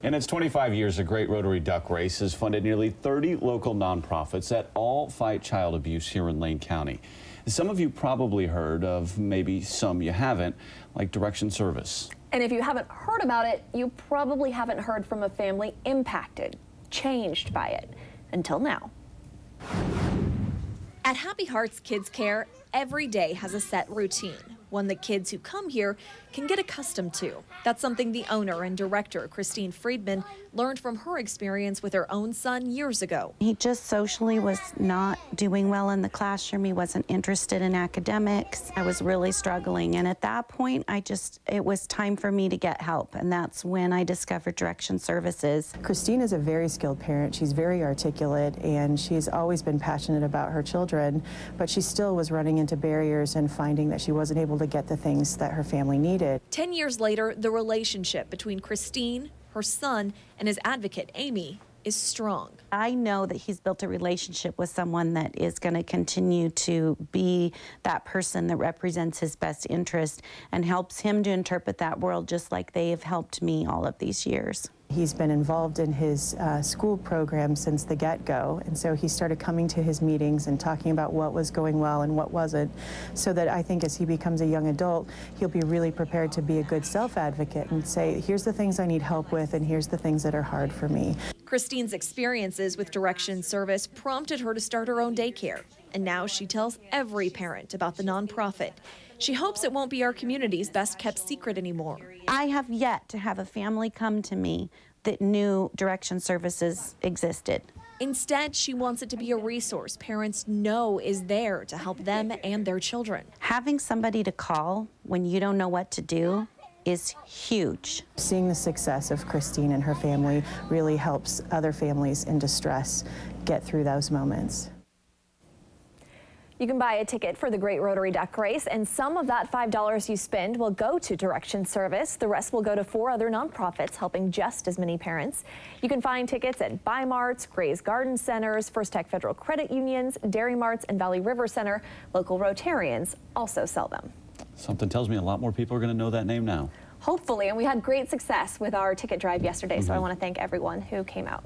In its 25 years, the Great Rotary Duck Race has funded nearly 30 local nonprofits that all fight child abuse here in Lane County. Some of you probably heard of, maybe some you haven't, like Direction Service. And if you haven't heard about it, you probably haven't heard from a family impacted, changed by it, until now. At Happy Hearts Kids Care, every day has a set routine, one that kids who come here can get accustomed to. That's something the owner and director, Christine Friedemann, learned from her experience with her own son years ago. He just socially was not doing well in the classroom. He wasn't interested in academics. I was really struggling, and at that point, it was time for me to get help, and that's when I discovered Direction Services. Christine is a very skilled parent. She's very articulate, and she's always been passionate about her children, but she still was running into barriers and finding that she wasn't able to get the things that her family needed. 10 years later, the relationship between Christine, her son, and his advocate, Amy, is strong. I know that he's built a relationship with someone that is going to continue to be that person that represents his best interest and helps him to interpret that world just like they have helped me all of these years. He's been involved in his school program since the get-go, and so he started coming to his meetings and talking about what was going well and what wasn't, so that I think as he becomes a young adult, he'll be really prepared to be a good self-advocate and say, here's the things I need help with and here's the things that are hard for me. Christine's experiences with Direction Service prompted her to start her own daycare, and now she tells every parent about the nonprofit. She hopes it won't be our community's best kept secret anymore. I have yet to have a family come to me that knew Direction Services existed. Instead, she wants it to be a resource parents know is there to help them and their children. Having somebody to call when you don't know what to do is huge. Seeing the success of Christine and her family really helps other families in distress get through those moments. You can buy a ticket for the Great Rotary Duck Race, and some of that $5 you spend will go to Direction Service. The rest will go to 4 other nonprofits helping just as many parents. You can find tickets at Buy Marts, Gray's Garden Centers, First Tech Federal Credit Unions, Dairy Marts, and Valley River Center. Local Rotarians also sell them. Something tells me a lot more people are going to know that name now. Hopefully, and we had great success with our ticket drive yesterday, so I want to thank everyone who came out.